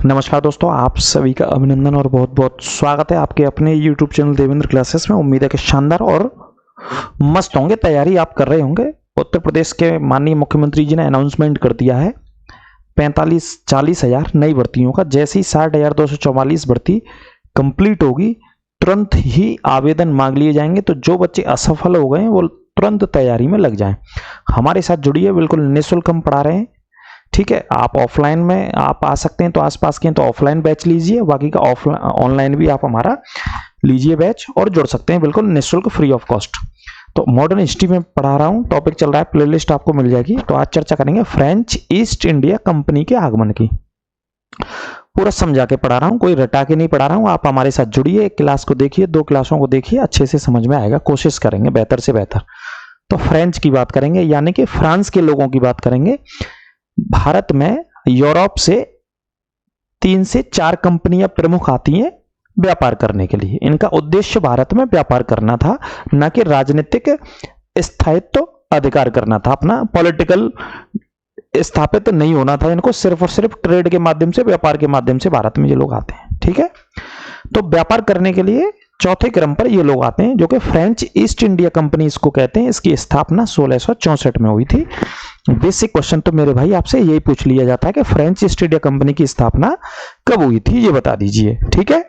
नमस्कार दोस्तों, आप सभी का अभिनंदन और बहुत बहुत स्वागत है आपके अपने YouTube चैनल देवेंद्र क्लासेस में। उम्मीद है कि शानदार और मस्त होंगे। तैयारी आप कर रहे होंगे। उत्तर प्रदेश के माननीय मुख्यमंत्री जी ने अनाउंसमेंट कर दिया है 45-40 हजार नई भर्तियों का। जैसे ही 60,244 भर्ती कंप्लीट होगी तुरंत ही आवेदन मांग लिए जाएंगे। तो जो बच्चे असफल हो गए हैं वो तुरंत तैयारी में लग जाएं। हमारे साथ जुड़िए, बिल्कुल निःशुल्क हम पढ़ा रहे हैं। ठीक है, आप ऑफलाइन में आप आ सकते हैं तो आसपास के हैं तो ऑफलाइन बैच लीजिए, बाकी का ऑफलाइन ऑनलाइन भी आप हमारा लीजिए बैच और जुड़ सकते हैं बिल्कुल निःशुल्क, फ्री ऑफ कॉस्ट। तो मॉडर्न हिस्ट्री में पढ़ा रहा हूं, टॉपिक चल रहा है, प्लेलिस्ट आपको मिल जाएगी। तो आज चर्चा करेंगे फ्रेंच ईस्ट इंडिया कंपनी के आगमन की। पूरा समझा के पढ़ा रहा हूं, कोई रटा के नहीं पढ़ा रहा हूं। आप हमारे साथ जुड़िए, एक क्लास को देखिए, 2 क्लासों को देखिए, अच्छे से समझ में आएगा। कोशिश करेंगे बेहतर से बेहतर। तो फ्रेंच की बात करेंगे, यानी कि फ्रांस के लोगों की बात करेंगे। भारत में यूरोप से 3 से 4 कंपनियां प्रमुख आती हैं व्यापार करने के लिए। इनका उद्देश्य भारत में व्यापार करना था, न कि राजनीतिक स्थायित्व अधिकार करना था। अपना पॉलिटिकल स्थापित नहीं होना था इनको, सिर्फ और सिर्फ ट्रेड के माध्यम से, व्यापार के माध्यम से भारत में ये लोग आते हैं। ठीक है, तो व्यापार करने के लिए चौथे क्रम पर ये लोग आते हैं, जो कि फ्रेंच ईस्ट इंडिया कंपनी इसको कहते हैं। इसकी स्थापना 1664 में हुई थी। बेसिक क्वेश्चन तो मेरे भाई आपसे यही पूछ लिया जाता है कि फ्रेंच ईस्ट इंडिया कंपनी की स्थापना कब हुई थी, ये बता दीजिए। ठीक है,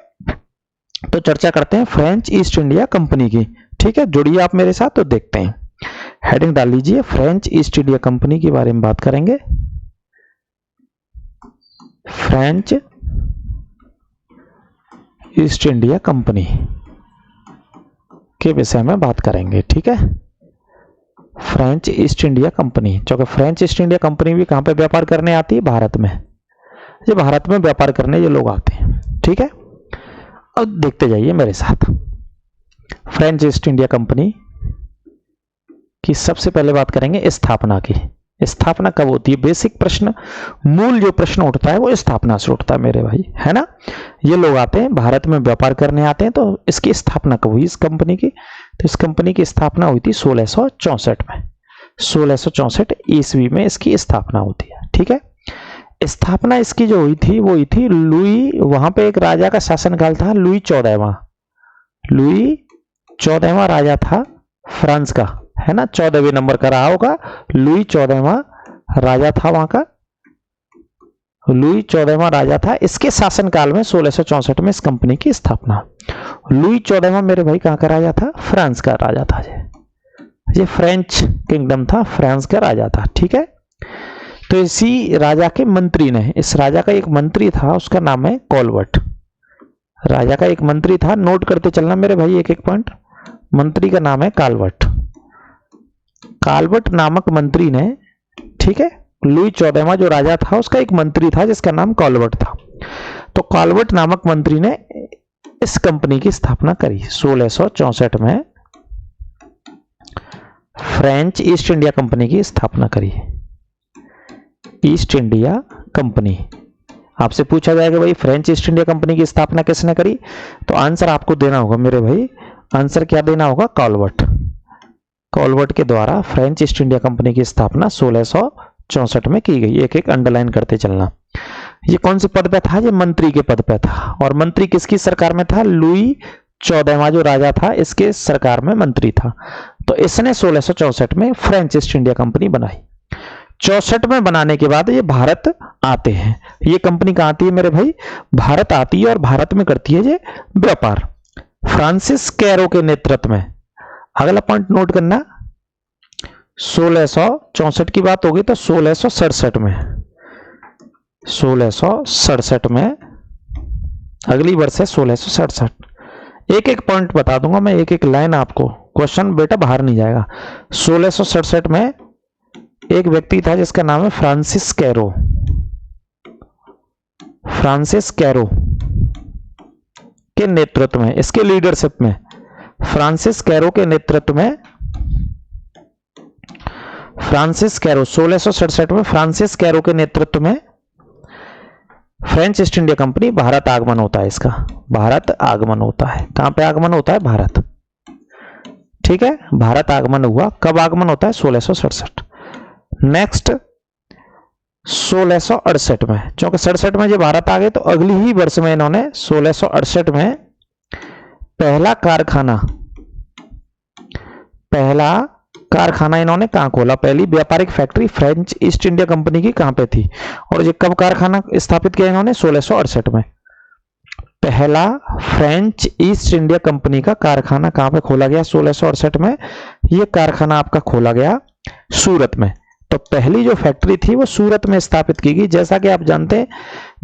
तो चर्चा करते हैं फ्रेंच ईस्ट इंडिया कंपनी की। ठीक है, जुड़िए आप मेरे साथ तो देखते हैं। हेडिंग डाल लीजिए, फ्रेंच ईस्ट इंडिया कंपनी के बारे में बात करेंगे। फ्रेंच ईस्ट इंडिया कंपनी के विषय में बात करेंगे। ठीक है, फ्रेंच ईस्ट इंडिया कंपनी, जो कि फ्रेंच ईस्ट इंडिया कंपनी भी कहां पे व्यापार करने आती है? भारत में। ये भारत में व्यापार करने ये लोग आते हैं। ठीक है, अब देखते जाइए मेरे साथ। फ्रेंच ईस्ट इंडिया कंपनी की सबसे पहले बात करेंगे स्थापना की। स्थापना कब होती है? बेसिक प्रश्न, मूल जो प्रश्न उठता है वो स्थापना से उठता है मेरे भाई, है ना। ये लोग आते हैं, भारत में व्यापार करने आते हैं। तो इसकी स्थापना कब हुई इस कंपनी की? तो इस कंपनी की स्थापना हुई थी 1664 में। 1664 ईस्वी में इसकी स्थापना होती है। ठीक है, स्थापना इसकी जो हुई थी वो हुई थी लुई, वहां पे एक राजा का शासनकाल था, लुई 14वां। लुई 14वां राजा था फ्रांस का, है ना। 14वें नंबर का रहा होगा। लुई 14वां राजा था वहां का। लुई 14वां राजा था। इसके शासनकाल में 1664 में इस कंपनी की स्थापना। लुई 14वां मेरे भाई कहां का राजा था? फ्रांस का राजा था। ये फ्रेंच किंगडम था, फ्रांस का राजा था। ठीक है, तो इसी राजा के मंत्री ने, इस राजा का एक मंत्री था, उसका नाम है कॉलवर्ट। राजा का एक मंत्री था, नोट करते चलना मेरे भाई एक एक पॉइंट। मंत्री का नाम है काल्वर्ट। काल्वर्ट नामक मंत्री ने, ठीक है, लुई 14वां जो राजा था उसका एक मंत्री था जिसका नाम कॉलवर्ट था। तो कॉलवर्ट नामक मंत्री ने इस कंपनी की स्थापना करी 1664 में। फ्रेंच ईस्ट इंडिया कंपनी की स्थापना करी। ईस्ट इंडिया कंपनी, आपसे पूछा जाएगा भाई फ्रेंच ईस्ट इंडिया कंपनी की स्थापना किसने करी? तो आंसर आपको देना होगा मेरे भाई। आंसर क्या देना होगा? कॉलवर्ट। कॉलवर्ट के द्वारा फ्रेंच ईस्ट इंडिया कंपनी की स्थापना 1664 में की गई। एक एक अंडरलाइन करते चलना। ये कौन से पद पे था? ये मंत्री के पद पे था। और मंत्री किसकी सरकार में था? लुई 14वां जो राजा था इसके सरकार में मंत्री था। तो इसने 1664 में फ्रेंच ईस्ट इंडिया कंपनी बनाई। 64 में बनाने के बाद ये भारत आते हैं। ये कंपनी कहां आती है मेरे भाई? भारत आती है और भारत में करती है ये व्यापार फ्रांसिस कैरो के नेतृत्व में। अगला पॉइंट नोट करना, 1664 की बात होगी तो 1667 में, 1667 में अगली वर्ष है 1667। एक एक पॉइंट बता दूंगा मैं, एक एक लाइन आपको, क्वेश्चन बेटा बाहर नहीं जाएगा। 1667 में एक व्यक्ति था जिसका नाम है फ्रांसिस कैरो। फ्रांसिस कैरो के नेतृत्व में, इसके लीडरशिप में, फ्रांसिस कैरो के नेतृत्व में, फ्रांसिस कैरो 1667 में फ्रांसिस कैरो के नेतृत्व में French east India company Bharat आगमन होता है। इसका भारत आगमन होता है। कहां पे आगमन होता है? भारत। ठीक है, भारत आगमन हुआ। कब आगमन होता है? 1667। नेक्स्ट 1668 में, क्योंकि 67 में जब भारत आ गए तो अगली ही वर्ष में इन्होंने 1668 में पहला कारखाना इन्होंने कहां खोला, पहली व्यापारिक factory French east India company की कहां पे थी, और ये कब कारखाना स्थापित किया इन्होंने, 1668 में। पहला फ्रेंच ईस्ट इंडिया कंपनी का कारखाना कहां पे खोला गया, 1668 में। ये कारखाना आपका खोला गया सूरत में। तो पहली जो फैक्ट्री थी वो सूरत में स्थापित की गई। जैसा कि आप जानते हैं,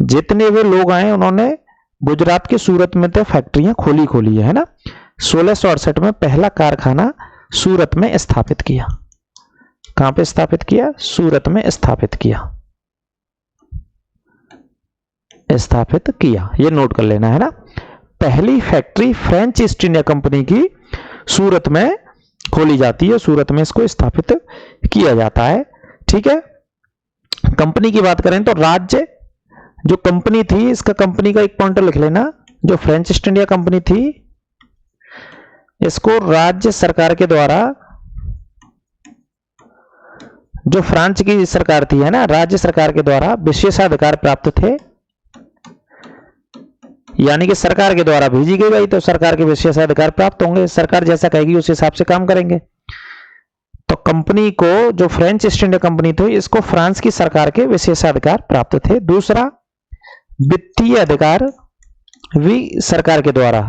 जितने भी लोग आए उन्होंने गुजरात के सूरत में तो फैक्ट्रियां खोली है ना। 1668 में पहला कारखाना सूरत में स्थापित किया। कहां पे स्थापित किया, सूरत में स्थापित किया, ये नोट कर लेना है ना। पहली factory French east India company की सूरत में खोली जाती है, सूरत में इसको स्थापित किया जाता है। ठीक है, कंपनी की बात करें तो राज्य जो कंपनी थी, इसका कंपनी का एक पॉइंटर लिख लेना। जो फ्रेंच ईस्ट इंडिया कंपनी थी, इसको राज्य सरकार के द्वारा, जो फ्रांस की सरकार थी है ना, राज्य सरकार के द्वारा विशेषाधिकार प्राप्त थे, यानी कि सरकार के द्वारा भेजी गई तो सरकार के विशेषाधिकार प्राप्त होंगे। सरकार जैसा कहेगी उस हिसाब से काम करेंगे। तो कंपनी को, जो फ्रेंच ईस्ट इंडिया कंपनी थी, इसको फ्रांस की सरकार के विशेषाधिकार प्राप्त थे। दूसरा, वित्तीय अधिकार भी सरकार के द्वारा,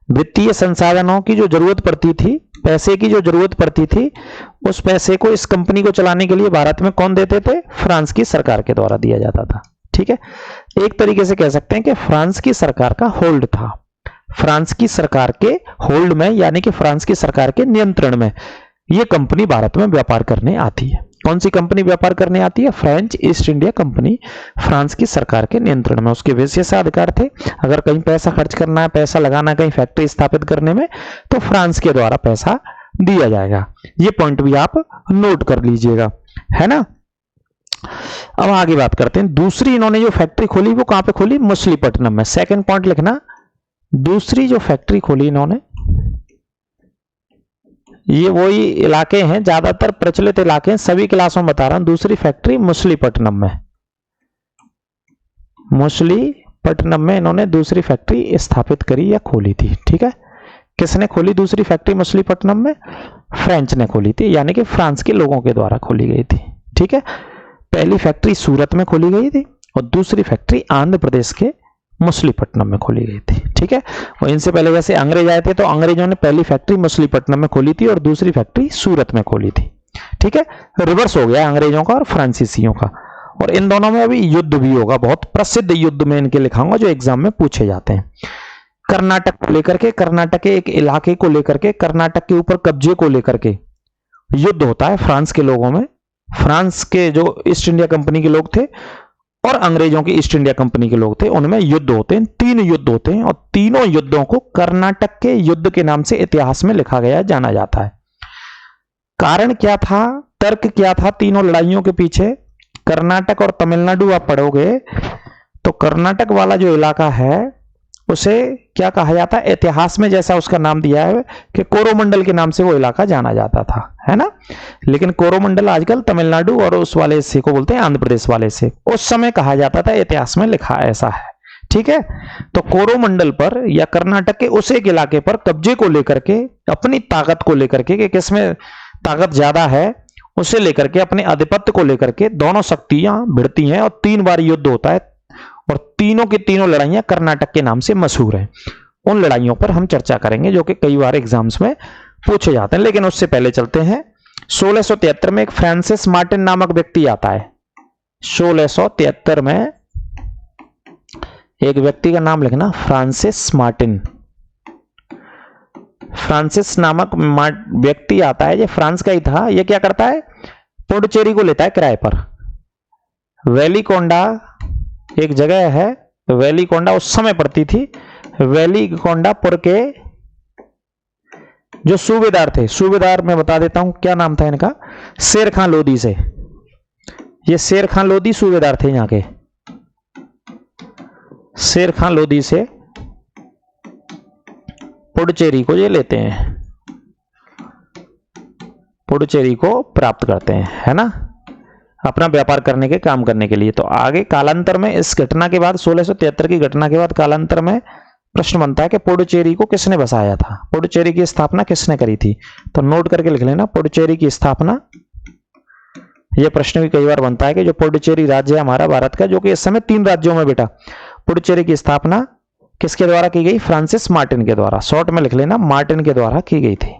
वित्तीय संसाधनों की जो जरूरत पड़ती थी, पैसे की जो जरूरत पड़ती थी, उस पैसे को इस कंपनी को चलाने के लिए भारत में कौन देते थे, फ्रांस की सरकार के द्वारा दिया जाता था। ठीक है, एक तरीके से कह सकते हैं कि फ्रांस की सरकार का होल्ड था, फ्रांस की सरकार के होल्ड में, यानी कि फ्रांस की सरकार के नियंत्रण में यह कंपनी भारत में व्यापार करने आती है। कौन सी कंपनी व्यापार करने आती है, French east India company, France की सरकार के नियंत्रण में। उसके विशेषाधिकार थे, अगर कहीं पैसा खर्च करना है, पैसा लगाना है कहीं फैक्ट्री स्थापित करने में, तो फ्रांस के द्वारा पैसा दिया जाएगा। ये पॉइंट भी आप नोट कर लीजिएगा, है ना। अब आगे बात करते हैं। दूसरी इन्होंने जो फैक्ट्री खोली वो कहां पे खोली, मछलीपट्टनम में। सेकंड पॉइंट लिखना, दूसरी जो फैक्ट्री खोली इन्होंने, ये वही इलाके हैं, ज्यादातर प्रचलित इलाके हैं, सभी क्लासों में बता रहा हूं। दूसरी फैक्ट्री मछलीपट्टनम में इन्होंने दूसरी फैक्ट्री स्थापित करी या खोली थी। ठीक है, किसने खोली दूसरी फैक्ट्री मछलीपट्टनम में, फ्रेंच ने खोली थी, यानी कि फ्रांस के लोगों के द्वारा खोली गई थी। ठीक है, पहली फैक्ट्री सूरत में खोली गई थी और दूसरी फैक्ट्री आंध्र प्रदेश के मछलीपट्टनम में खोली गई थी। ठीक है, और इनसे पहले जैसे अंग्रेज आए थे तो अंग्रेजों ने पहली फैक्ट्री मछलीपट्टनम में खोली थी और दूसरी फैक्ट्री सूरत में खोली थी। ठीक है, रिवर्स हो गया अंग्रेजों का और फ्रांसीसियों का। और इन दोनों में अभी युद्ध भी होगा, बहुत प्रसिद्ध युद्ध में इनके लिखाऊंगा जो एग्जाम में पूछे जाते हैं। कर्नाटक को लेकर के, कर्नाटक के एक इलाके को लेकर के, कर्नाटक के ऊपर कब्जे को लेकर के युद्ध होता है फ्रांस के लोगों में। फ्रांस के जो ईस्ट इंडिया कंपनी के लोग थे और अंग्रेजों की ईस्ट इंडिया कंपनी के लोग थे, उनमें युद्ध होते हैं, 3 युद्ध होते हैं और तीनों युद्धों को कर्नाटक के युद्ध के नाम से इतिहास में लिखा गया, जाना जाता है। कारण क्या था, तर्क क्या था तीनों लड़ाइयों के पीछे। कर्नाटक और तमिलनाडु आप पढ़ोगे तो कर्नाटक वाला जो इलाका है उसे क्या कहा जाता है, इतिहास में जैसा उसका नाम दिया है कि कोरोमंडल के नाम से वो इलाका जाना जाता था, है ना। लेकिन कोरोमंडल आजकल तमिलनाडु और उस वाले हिस्से को बोलते हैं आंध्र प्रदेश वाले से, उस समय कहा जाता था, इतिहास में लिखा ऐसा है। ठीक है, तो कोरोमंडल पर या कर्नाटक के उस एक इलाके पर कब्जे को लेकर के, अपनी ताकत को लेकर के कि किसमें ताकत ज्यादा है, उसे लेकर के, अपने आधिपत्य को लेकर के दोनों शक्तियां भिड़ती हैं और 3 बार युद्ध होता है और तीनों की तीनों लड़ाइयां कर्नाटक के नाम से मशहूर हैं। उन लड़ाइयों पर हम चर्चा करेंगे जो कि कई बार एग्जाम्स में पूछे जाते हैं। लेकिन उससे पहले चलते हैं, 1673 में एक फ्रांसिस मार्टिन नामक व्यक्ति आता है। 1673 में एक व्यक्ति का नाम लिखना, फ्रांसिस मार्टिन। फ्रांसिस नामक व्यक्ति आता है, ये फ्रांस का ही था। ये क्या करता है, पुडुचेरी को लेता है किराए पर। वेलिकोंडा एक जगह है, वेलिकोंडा उस समय पड़ती थी। वेलिकोंडापुर के जो सूबेदार थे, सूबेदार मैं बता देता हूं क्या नाम था इनका, शेर खां लोदी से। ये शेर खां लोदी सूबेदार थे यहां के। शेर खां लोदी से पुडुचेरी को ये लेते हैं, पुडुचेरी को प्राप्त करते हैं, है ना। अपना व्यापार करने के काम करने के लिए। तो आगे कालांतर में इस घटना के बाद 1673 की घटना के बाद कालांतर में प्रश्न बनता है कि पुडुचेरी को किसने बसाया था, पुडुचेरी की स्थापना किसने करी थी। तो नोट करके लिख लेना पुडुचेरी की स्थापना। यह प्रश्न भी कई बार बनता है कि जो पुडुचेरी राज्य है हमारा भारत का, जो कि इस समय 3 राज्यों में बेटा, पुडुचेरी की स्थापना किसके द्वारा की गई, फ्रांसिस मार्टिन के द्वारा। शॉर्ट में लिख लेना मार्टिन के द्वारा की गई थी,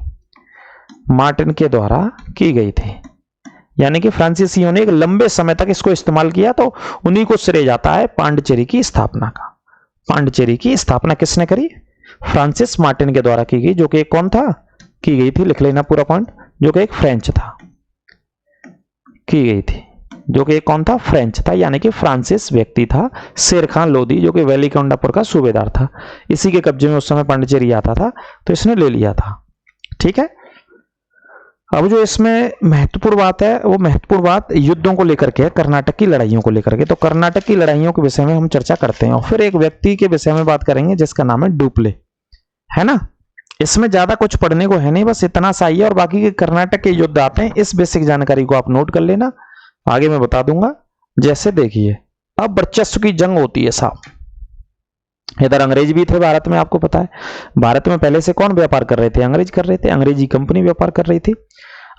मार्टिन के द्वारा की गई थी। यानी कि फ्रांसीसियों ने एक लंबे समय तक इसको इस्तेमाल किया, तो उन्हीं को श्रेय जाता है पांडिचेरी की स्थापना का। पांडिचेरी की स्थापना किसने करी, फ्रांसिस मार्टिन के द्वारा की गई, जो कि कौन था, की गई थी, लिख लेना पूरा पॉइंट, जो कि एक फ्रेंच था, की गई थी, जो कि कौन था, फ्रेंच था। यानी कि फ्रांसिस व्यक्ति था, शेर खान लोधी जो कि वैली काउंडापुर का सूबेदार था, इसी के कब्जे में उस समय पांडिचेरी आता था, तो इसने ले लिया था। ठीक है, अब जो इसमें महत्वपूर्ण बात है, वो महत्वपूर्ण बात युद्धों को लेकर के है, कर्नाटक की लड़ाइयों को लेकर के। तो कर्नाटक की लड़ाइयों के विषय में हम चर्चा करते हैं, और फिर एक व्यक्ति के विषय में बात करेंगे जिसका नाम है डुप्ले, है ना। इसमें ज्यादा कुछ पढ़ने को है नहीं, बस इतना सा ही है, और बाकी के कर्नाटक के युद्ध आते हैं। इस बेसिक जानकारी को आप नोट कर लेना, आगे मैं बता दूंगा। जैसे देखिए, अब वर्चस्व की जंग होती है साहब, इधर अंग्रेज भी थे भारत में, आपको पता है भारत में पहले से कौन व्यापार कर रहे थे, अंग्रेज कर रहे थे, अंग्रेजी कंपनी व्यापार कर रही थी।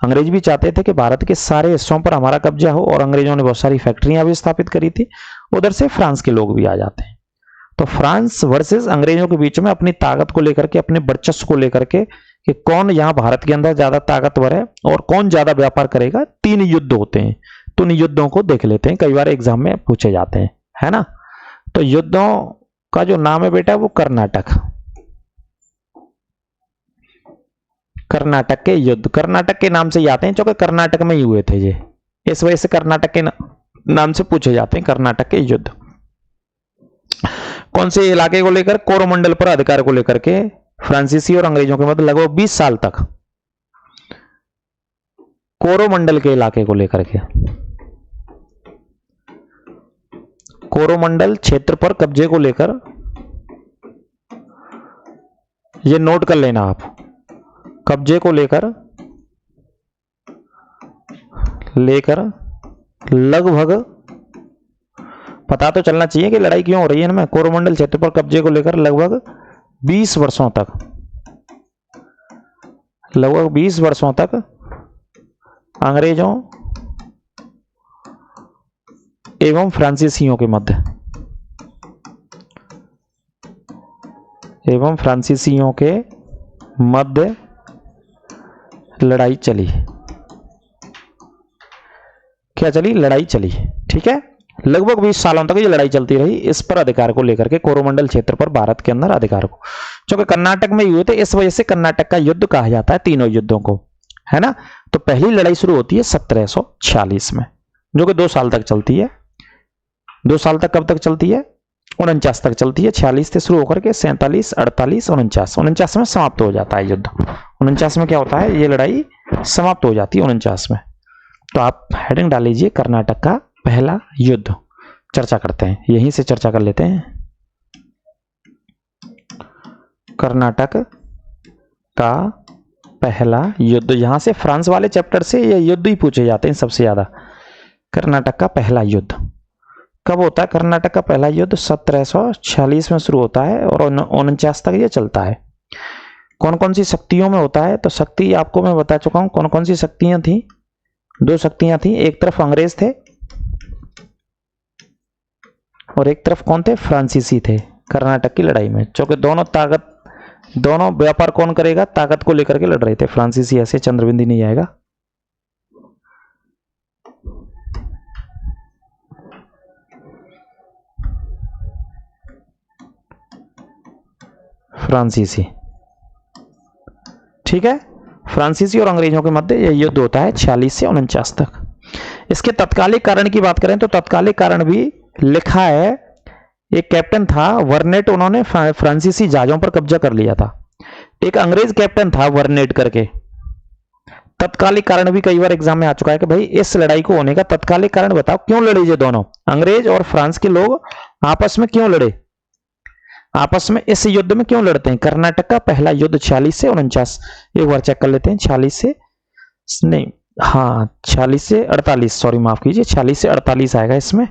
अंग्रेज भी चाहते थे कि भारत के सारे हिस्सों पर हमारा कब्जा हो, और अंग्रेजों ने बहुत सारी फैक्ट्रियां भी स्थापित करी थी। उधर से फ्रांस के लोग भी आ जाते हैं, तो फ्रांस वर्सेस अंग्रेजों के बीच में अपनी ताकत को लेकर के, अपने वर्चस्व को लेकर के, कि कौन यहां भारत के अंदर ज्यादा ताकतवर है और कौन ज्यादा व्यापार करेगा, 3 युद्ध होते हैं। तो उन युद्धों को देख लेते हैं, कई बार एग्जाम में पूछे जाते हैं, है ना। तो युद्धों का जो नाम है बेटा, वो कर्नाटक, कर्नाटक के युद्ध, कर्नाटक के नाम से ही आते हैं, क्योंकि कर्नाटक में ही हुए थे ये, इस वजह से कर्नाटक के नाम से पूछे जाते हैं कर्नाटक के युद्ध। कौन से इलाके को लेकर, कोरोमंडल पर अधिकार को लेकर के फ्रांसीसी और अंग्रेजों के मध्य लगभग 20 साल तक, कोरोमंडल के इलाके को लेकर के, कोरोमंडल क्षेत्र पर कब्जे को लेकर, ये नोट कर लेना आप, कब्जे को लेकर लगभग, पता तो चलना चाहिए कि लड़ाई क्यों हो रही है ना। कोरोमंडल क्षेत्र पर कब्जे को लेकर लगभग 20 वर्षों तक, लगभग 20 वर्षों तक अंग्रेजों एवं फ्रांसीसियों के मध्य, लड़ाई चली। क्या चली, लड़ाई चली। ठीक है, लगभग 20 सालों तक ये लड़ाई चलती रही, इस पर अधिकार को लेकर के, कोरोमंडल क्षेत्र पर भारत के अंदर अधिकार को, क्योंकि कर्नाटक में हुए थे, इस वजह से कर्नाटक का युद्ध कहा जाता है तीनों युद्धों को, है ना। तो पहली लड़ाई शुरू होती है 1746 में, जो कि 2 साल तक चलती है। 2 साल तक कब तक चलती है, 49 तक चलती है। 46 से शुरू होकर के 47, 48, 49 में समाप्त हो जाता है युद्ध। 49 में क्या होता है, ये लड़ाई समाप्त हो जाती है 49 में। तो आप हेडिंग डाल लीजिए, कर्नाटक का पहला युद्ध। चर्चा करते हैं, यहीं से चर्चा कर लेते हैं। कर्नाटक का पहला युद्ध, यहां से फ्रांस वाले चैप्टर से ये युद्ध ही पूछे जाते हैं सबसे ज्यादा। कर्नाटक का पहला युद्ध कब होता है, कर्नाटक का पहला युद्ध 1746 में शुरू होता है और 49 तक ये चलता है। कौन कौन सी शक्तियों में होता है, तो शक्ति आपको मैं बता चुका हूं कौन कौन सी शक्तियां थी। 2 शक्तियां थी, एक तरफ अंग्रेज थे और एक तरफ कौन थे, फ्रांसीसी थे कर्नाटक की लड़ाई में। क्योंकि दोनों व्यापार कौन करेगा, ताकत को लेकर के लड़ रहे थे। फ्रांसीसी ऐसे चंद्रबिंदी नहीं आएगा, फ्रांसीसी। ठीक है, फ्रांसीसी और अंग्रेजों के मध्य यह युद्ध होता है 46 से 49 तक। इसके तत्कालिक कारण की बात करें तो तत्कालिक कारण भी लिखा है। एक कैप्टन था वर्नेट, उन्होंने फ्रांसीसी जहाजों पर कब्जा कर लिया था। एक अंग्रेज कैप्टन था वर्नेट करके। तत्कालिक कारण भी कई बार एग्जाम में आ चुका है कि भाई इस लड़ाई को होने का तत्कालिक कारण बताओ, क्यों लड़े ये दोनों, अंग्रेज और फ्रांस के लोग आपस में क्यों लड़े, आपस में इस युद्ध में क्यों लड़ते हैं। कर्नाटक का पहला युद्ध 46 से 49, एक बार चेक कर लेते हैं। 46 से नहीं, हाँ 46 से 48, सॉरी माफ कीजिए, 46 से 48 आएगा इसमें,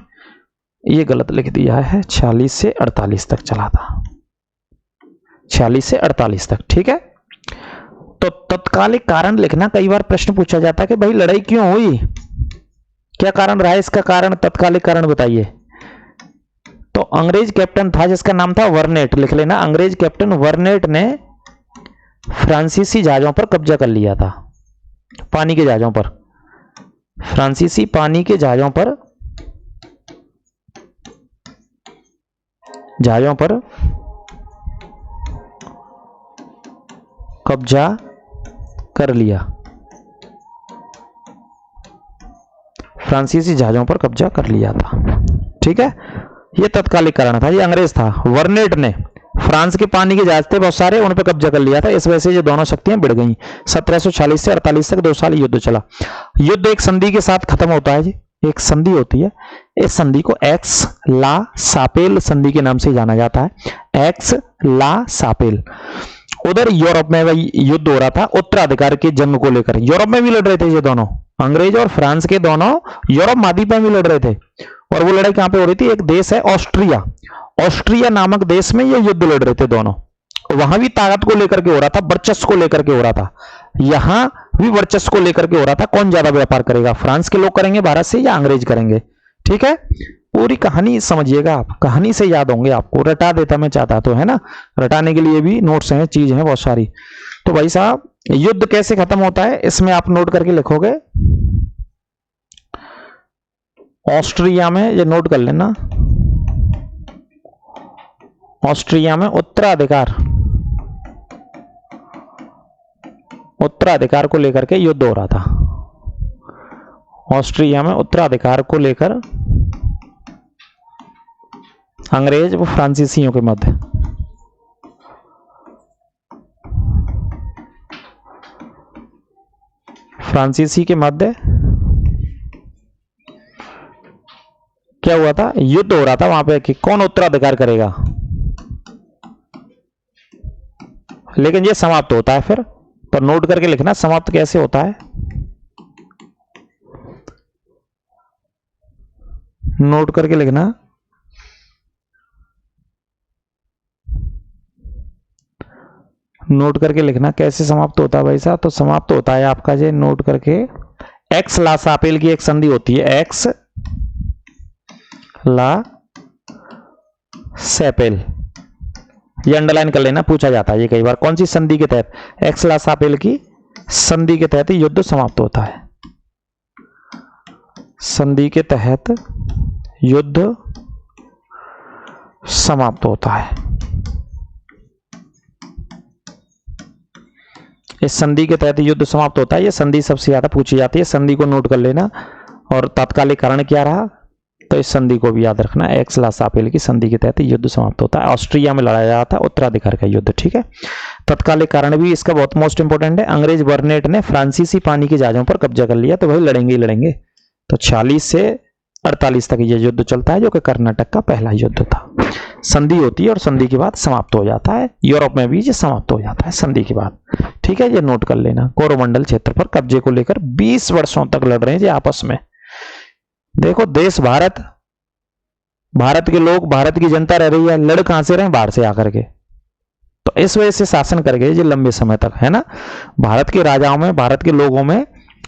ये गलत लिख दिया है, 46 से 48 तक चला था, 46 से 48 तक, ठीक है। तो तत्कालिक कारण लिखना, कई बार प्रश्न पूछा जाता है कि भाई लड़ाई क्यों हुई, क्या कारण रहा, इसका कारण, तत्कालिक कारण बताइए। तो अंग्रेज कैप्टन था जिसका नाम था वर्नेट, लिख लेना, अंग्रेज कैप्टन वर्नेट ने फ्रांसीसी जहाजों पर कब्जा कर लिया था, पानी के जहाजों पर, फ्रांसीसी पानी के जहाजों पर कब्जा कर लिया, फ्रांसीसी जहाजों पर कब्जा कर लिया था, ठीक है। ये तत्कालिक कारण था, ये अंग्रेज था, वर्नेट ने फ्रांस के पानी के जहाज थे बहुत सारे, उन पर कब्जा कर लिया था, इस वजह से ये दोनों शक्तियां भिड़ गई। 1740 से 48 तक 2 साल युद्ध चला। युद्ध एक संधि के साथ खत्म होता है जी, एक संधि होती है, इस संधि को एक्स ला सापेल संधि के नाम से जाना जाता है, एक्स ला सापेल। उधर यूरोप में वही युद्ध हो रहा था उत्तराधिकार की जंग को लेकर, यूरोप में भी लड़ रहे थे ये दोनों, अंग्रेज और फ्रांस के दोनों यूरोप महाद्वीप में भी लड़ रहे थे। और वो लड़ाई कहां पे हो रही थी, एक देश है ऑस्ट्रिया, ऑस्ट्रिया नामक देश में ये युद्ध लड़ रहे थे दोनों, वहां भी ताकत को लेकर के हो रहा था, वर्चस्व को लेकर के हो रहा था, यहां भी वर्चस्व को लेकर के हो रहा था, कौन ज्यादा व्यापार करेगा, फ्रांस के लोग करेंगे भारत से या अंग्रेज करेंगे, ठीक है। पूरी कहानी समझिएगा आप, कहानी से याद होंगे आपको, रटा देता मैं चाहता तो, है ना, रटाने के लिए भी नोट्स हैं, चीज हैं बहुत सारी। तो भाई साहब युद्ध कैसे खत्म होता है इसमें आप नोट करके लिखोगे, ऑस्ट्रिया में, ये नोट कर लेना, ऑस्ट्रिया में उत्तराधिकार को लेकर के युद्ध हो रहा था, ऑस्ट्रिया में उत्तराधिकार को लेकर अंग्रेज व फ्रांसीसियों के मध्य, फ्रांसीसी के मध्य क्या हुआ था, युद्ध हो रहा था वहां पे कि कौन उत्तराधिकार करेगा, लेकिन ये समाप्त होता है फिर, तो नोट करके लिखना समाप्त कैसे होता है, नोट करके लिखना, नोट करके लिखना कैसे समाप्त होता है भाई साहब। तो समाप्त होता है आपका, ये नोट करके, एक्स ला सापेल की एक संधि होती है, एक्स ला सैपेल, ये अंडरलाइन कर लेना, पूछा जाता है ये कई बार, कौन सी संधि के तहत, एक्स ला सापेल की संधि के तहत युद्ध समाप्त होता है, संधि के तहत युद्ध समाप्त होता है, इस संधि के तहत युद्ध समाप्त होता है, ये संधि सबसे ज्यादा पूछी जाती है, संधि को नोट कर लेना। और तात्कालिक कारण क्या रहा, तो इस संधि को भी याद रखना, एक्स ला सापेल की संधि के तहत युद्ध समाप्त होता है, ऑस्ट्रिया में लड़ाया जाता है उत्तराधिकार का युद्ध, ठीक है। तत्कालिक कारण भी इसका बहुत मोस्ट इंपोर्टेंट है, अंग्रेज वर्नेट ने फ्रांसीसी पानी के जहाजों पर कब्जा कर लिया, तो भाई लड़ेंगे ही लड़ेंगे। तो 46 से 48 तक ये युद्ध चलता है, जो कि कर्नाटक का पहला युद्ध था। संधि होती है और संधि के बाद समाप्त हो जाता है, यूरोप में भी ये समाप्त हो जाता है संधि के बाद, ठीक है। ये नोट कर लेना, कोरोमंडल क्षेत्र पर कब्जे को लेकर 20 वर्षों तक लड़ रहे हैं ये आपस में। देखो देश भारत, भारत के लोग, भारत की जनता रह रही है, लड़ कहां से रहे, बाहर से आकर के, तो इस वजह से शासन कर गए ये लंबे समय तक, है ना। भारत के राजाओं में, भारत के लोगों में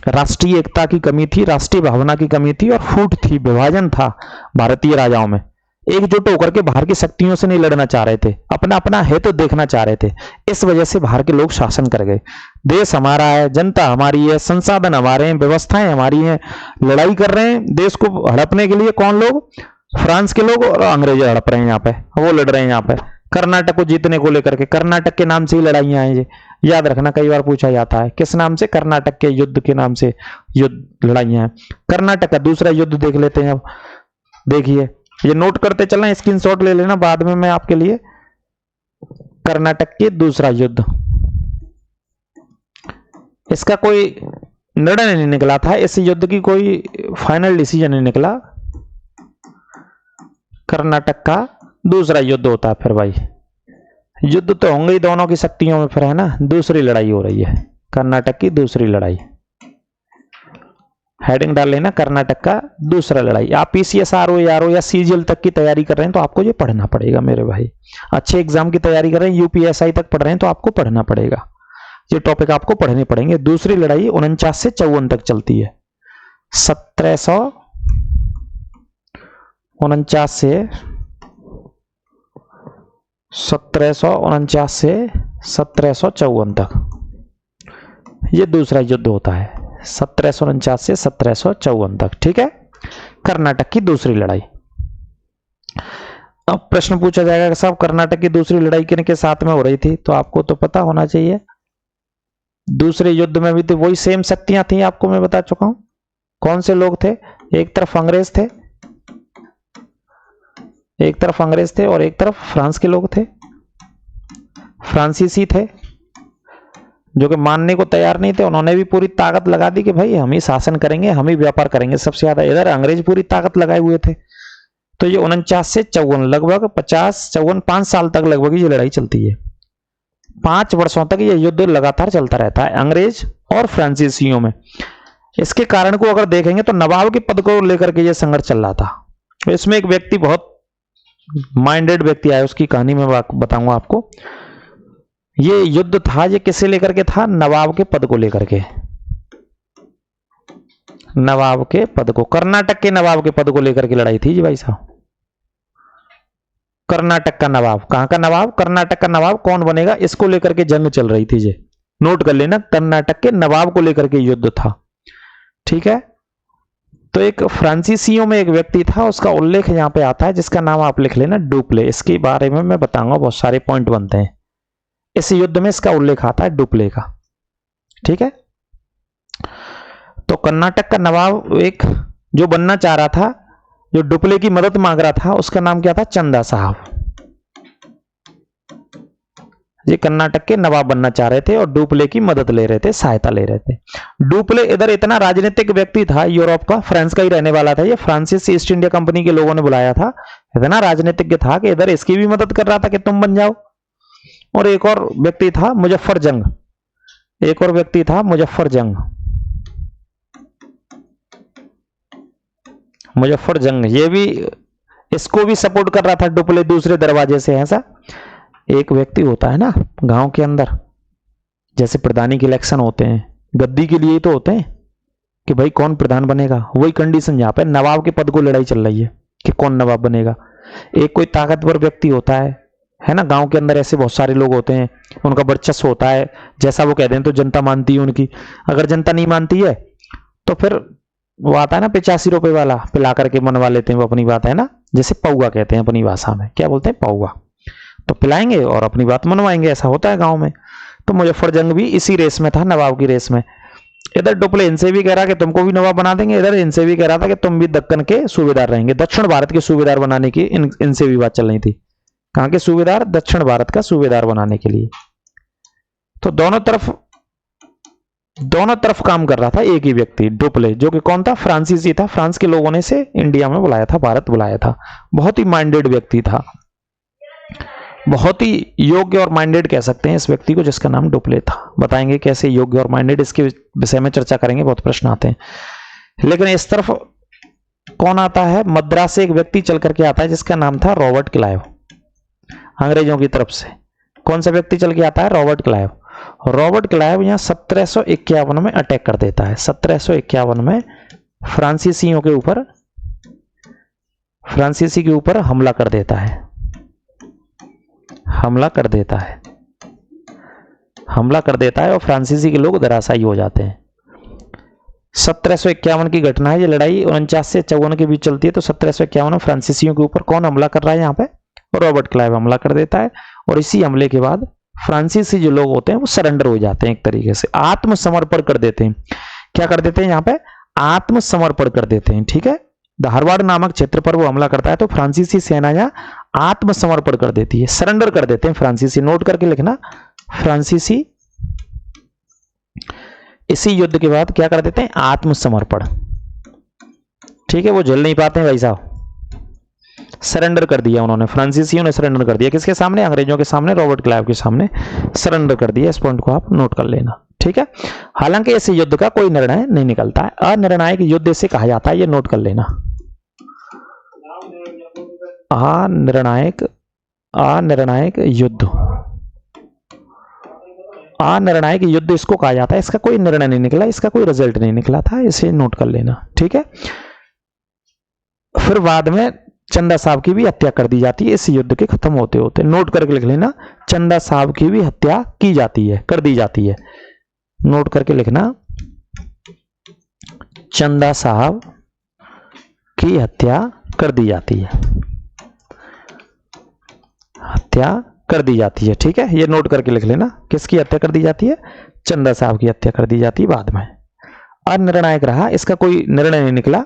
राष्ट्रीय एकता की कमी थी, राष्ट्रीय भावना की कमी थी, और फूट थी, विभाजन था भारतीय राजाओं में, एकजुट होकर के बाहर की शक्तियों से नहीं लड़ना चाह रहे थे, अपना अपना हित तो देखना चाह रहे थे, इस वजह से बाहर के लोग शासन कर गए। देश हमारा है, जनता हमारी है, संसाधन हमारे हैं, व्यवस्थाएं हमारी हैं, लड़ाई कर रहे हैं देश को हड़पने के लिए, कौन लोग, फ्रांस के लोग और अंग्रेज हड़प रहे हैं यहाँ पे, वो लड़ रहे हैं यहाँ पे कर्नाटक को जीतने को लेकर के, कर्नाटक के नाम से ही लड़ाइयां हैं ये, याद रखना, कई बार पूछा जाता है किस नाम से, कर्नाटक के युद्ध के नाम से युद्ध लड़ाइयां हैं। कर्नाटक का दूसरा युद्ध देख लेते हैं अब, देखिए ये नोट करते चलना, स्क्रीनशॉट ले लेना बाद में मैं आपके लिए, कर्नाटक के दूसरा युद्ध, इसका कोई निर्णय नहीं निकला था, इस युद्ध की कोई फाइनल डिसीजन नहीं निकला, कर्नाटक का दूसरा युद्ध होता है। फिर भाई युद्ध तो होंगे ही दोनों की शक्तियों में, फिर है ना, दूसरी लड़ाई हो रही है, कर्नाटक की दूसरी लड़ाई, हेडिंग डाल लेना कर्नाटक का दूसरा लड़ाई। आप पीसीएस आरओ या सीजीएल तक की तैयारी कर रहे हैं तो आपको ये पढ़ना पड़ेगा मेरे भाई। अच्छे एग्जाम की तैयारी कर रहे हैं, यूपीएसआई तक पढ़ रहे हैं तो आपको पढ़ना पड़ेगा, ये टॉपिक आपको पढ़ने पड़ेंगे। दूसरी लड़ाई 49 से 54 तक चलती है। 1749 से 1754 तक ये दूसरा युद्ध होता है। 1749 से 1754 तक, ठीक है, कर्नाटक की दूसरी लड़ाई। अब प्रश्न पूछा जाएगा कि साहब कर्नाटक की दूसरी लड़ाई किन के साथ में हो रही थी, तो आपको तो पता होना चाहिए। दूसरे युद्ध में भी तो वही सेम शक्तियां थी, आपको मैं बता चुका हूं। कौन से लोग थे, एक तरफ अंग्रेज थे, और एक तरफ फ्रांस के लोग थे। फ्रांसीसी थे जो कि मानने को तैयार नहीं थे, उन्होंने भी पूरी ताकत लगा दी कि भाई हम ही शासन करेंगे, हम ही व्यापार करेंगे सबसे ज्यादा। इधर अंग्रेज पूरी ताकत लगाए हुए थे। तो ये 49 से 54 लगभग 50-54 5 साल तक लगभग ये लड़ाई चलती है। 5 वर्षों तक ये युद्ध लगातार चलता रहता है अंग्रेज और फ्रांसीसियों में। इसके कारण को अगर देखेंगे तो नवाब के पद को लेकर के ये संघर्ष चल रहा था। इसमें एक व्यक्ति, बहुत माइंडेड व्यक्ति आया, उसकी कहानी मैं बताऊंगा आपको। ये युद्ध था, ये किसे लेकर के था, नवाब के पद को लेकर के। नवाब के पद को, कर्नाटक के नवाब के पद को लेकर के लड़ाई थी जी भाई साहब। कर्नाटक का नवाब, कहां का नवाब, कर्नाटक का नवाब कौन बनेगा, इसको लेकर के जंग चल रही थी। ये नोट कर लेना, कर्नाटक के नवाब को लेकर के युद्ध था, ठीक है। तो एक फ्रांसीसियों में एक व्यक्ति था, उसका उल्लेख यहां पे आता है, जिसका नाम आप लिख लेना डुप्ले। इसके बारे में मैं बताऊंगा, बहुत सारे पॉइंट बनते हैं इस युद्ध में, इसका उल्लेख आता है डुप्ले का, ठीक है। तो कर्नाटक का नवाब एक जो बनना चाह रहा था, जो डुप्ले की मदद मांग रहा था, उसका नाम क्या था, चंदा साहब। ये कर्नाटक के नवाब बनना चाह रहे थे और डुप्ले की मदद ले रहे थे, सहायता ले रहे थे। डुप्ले इधर इतना राजनीतिक व्यक्ति था, यूरोप का, फ्रांस का ही रहने वाला था। ये फ्रांसिस ईस्ट इंडिया कंपनी के लोगों ने बुलाया था। इतना राजनीतिज्ञ था कि इधर इसकी भी मदद कर रहा था कि तुम बन जाओ। और एक और व्यक्ति था मुजफ्फरजंग, मुजफ्फरजंग, ये भी इसको भी सपोर्ट कर रहा था डुप्ले दूसरे दरवाजे से। ऐसा एक व्यक्ति होता है ना गांव के अंदर, जैसे प्रधानी के इलेक्शन होते हैं, गद्दी के लिए ही तो होते हैं कि भाई कौन प्रधान बनेगा। वही कंडीशन यहाँ पे नवाब के पद को लड़ाई चल रही है कि कौन नवाब बनेगा। एक कोई ताकतवर व्यक्ति होता है ना, गांव के अंदर ऐसे बहुत सारे लोग होते हैं, उनका वर्चस्व होता है, जैसा वो कहते हैं तो जनता मानती है उनकी। अगर जनता नहीं मानती है तो फिर वो आता है ना 85 रुपए वाला, पिला करके मनवा लेते हैं वो अपनी बात, है ना, जैसे पौवा कहते हैं अपनी भाषा में, क्या बोलते हैं, पौवा। तो पिलाएंगे और अपनी बात मनवाएंगे, ऐसा होता है गांव में। तो मुजफ्फरजंग भी इसी रेस में था, नवाब की रेस में। इधर डुप्ले इनसे भी कह रहा कि तुमको भी नवाब बना देंगे, इधर इनसे भी कह रहा था कि तुम भी दक्कन के सूबेदार रहेंगे, दक्षिण भारत के सूबेदार बनाने की इनसे भी बात चल रही थी। कहां के सूबेदार, दक्षिण भारत का सूबेदार बनाने के लिए। तो दोनों तरफ काम कर रहा था एक ही व्यक्ति, डुप्ले, जो कि कौन था, फ्रांसीसी था। फ्रांस के लोगों ने से इंडिया में बुलाया था, भारत बुलाया था। बहुत ही माइंडेड व्यक्ति था, बहुत ही योग्य और माइंडेड कह सकते हैं इस व्यक्ति को, जिसका नाम डुप्ले था। बताएंगे कैसे योग्य और माइंडेड, इसके विषय में चर्चा करेंगे, बहुत प्रश्न आते हैं। लेकिन इस तरफ कौन आता है, मद्रास से एक व्यक्ति चल करके आता है जिसका नाम था रॉबर्ट क्लाइव। अंग्रेजों की तरफ से कौन सा व्यक्ति चल के आता है, रॉबर्ट क्लाइव। रॉबर्ट क्लाइव यहां 1751 में अटैक कर देता है। 1751 में फ्रांसीसी के ऊपर हमला कर देता है, और फ्रांसीसी के लोग धराशायी हो जाते हैं। 1751 की घटना है ये। लड़ाई 49 से 54 के बीच चलती है। तो 1751 में फ्रांसीसियों के ऊपर कौन हमला कर रहा है, यहाँ पे रॉबर्ट क्लाइव हमला कर देता है। और इसी हमले के बाद फ्रांसीसी जो लोग होते हैं वो सरेंडर हो जाते हैं, एक तरीके से आत्मसमर्पण कर देते हैं। क्या कर देते हैं, यहाँ पे आत्मसमर्पण कर देते हैं, ठीक है। धारवाड़ नामक क्षेत्र पर वो हमला करता है, तो फ्रांसीसी सेना यहाँ आत्मसमर्पण कर देती है, सरेंडर कर देते हैं फ्रांसीसी। नोट करके लिखना, फ्रांसीसी इसी युद्ध के बाद क्या कर देते हैं, आत्मसमर्पण, ठीक है। वो झेल नहीं पाते हैं भाई साहब, सरेंडर कर दिया उन्होंने, फ्रांसीसियों ने सरेंडर कर दिया। किसके सामने, अंग्रेजों के सामने, रॉबर्ट क्लाइव के सामने सरेंडर कर दिया। इस पॉइंट को आप नोट कर लेना, ठीक है। हालांकि इस युद्ध का कोई निर्णय नहीं निकलता है, अनिर्णायक युद्ध इसे कहा जाता है, ये नोट कर लेना। अनिर्णायक युद्ध, अनिर्णायक युद्ध इसको कहा जाता है, इसका कोई निर्णय नहीं निकला, इसका कोई रिजल्ट नहीं निकला था, इसे नोट कर लेना, ठीक है। फिर बाद में चंदा साहब की भी हत्या कर दी जाती है इस युद्ध के खत्म होते होते, नोट करके लिख लेना। चंदा साहब की भी हत्या की जाती है, कर दी जाती है, नोट करके लिखना। चंदा साहब की हत्या कर दी जाती है, हत्या कर दी जाती है, ठीक है। ये नोट करके लिख लेना, किसकी हत्या कर दी जाती है? चंदा साहब की हत्या कर दी जाती है बाद में। अनिर्णायक रहा, इसका कोई निर्णय नहीं निकला।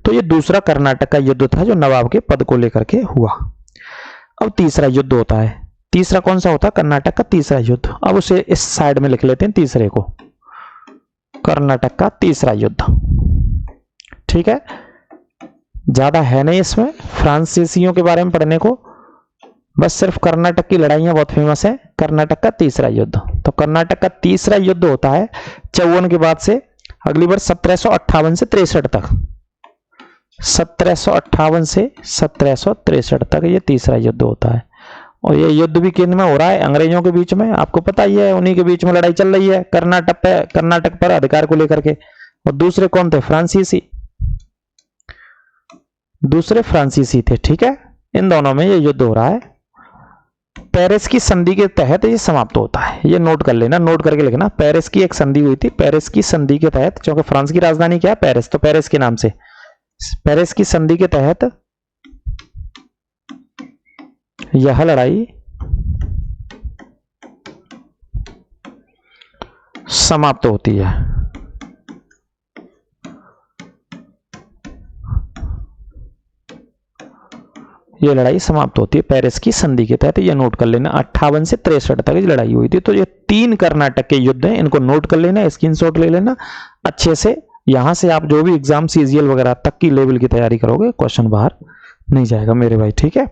तो ये दूसरा कर्नाटक का युद्ध था जो नवाब के पद को लेकर के हुआ। अब तीसरा युद्ध होता है, तीसरा कौन सा होता है? कर्नाटक का तीसरा युद्ध। अब उसे इस साइड में लिख लेते हैं, तीसरे को, कर्नाटक का तीसरा युद्ध, ठीक है। ज्यादा है नहीं इसमें फ्रांसीसियों के बारे में पढ़ने को, बस सिर्फ कर्नाटक की लड़ाइयां बहुत फेमस है। कर्नाटक का तीसरा युद्ध, तो कर्नाटक का तीसरा युद्ध होता है 54 के बाद से अगली बार 1758 से 63 तक, 1758 से 1763 तक ये तीसरा युद्ध होता है। और ये युद्ध भी किन में हो रहा है? अंग्रेजों के बीच में, आपको पता ही है, उन्हीं के बीच में लड़ाई चल रही है कर्नाटक पर अधिकार को लेकर के। और दूसरे कौन थे? फ्रांसीसी, दूसरे फ्रांसीसी थे, ठीक है। इन दोनों में ये युद्ध हो रहा है। पेरिस की संधि के तहत ये समाप्त होता है, ये नोट कर लेना, नोट करके लिखना। पेरिस की एक संधि हुई थी, पेरिस की संधि के तहत, क्योंकि फ्रांस की राजधानी क्या है? पेरिस, तो पेरिस के नाम से, पेरिस की संधि के तहत यह लड़ाई समाप्त होती है। ये लड़ाई समाप्त होती है पेरिस की संधि के तहत, ये नोट कर लेना। 58 से 63 तक ये लड़ाई हुई थी। तो ये 3 कर्नाटक के युद्ध हैं, इनको नोट कर लेना, स्क्रीनशॉट ले लेना अच्छे से। यहां से आप जो भी एग्जाम सीजीएल वगैरह तक की लेवल की तैयारी करोगे, क्वेश्चन बाहर नहीं जाएगा मेरे भाई, ठीक है।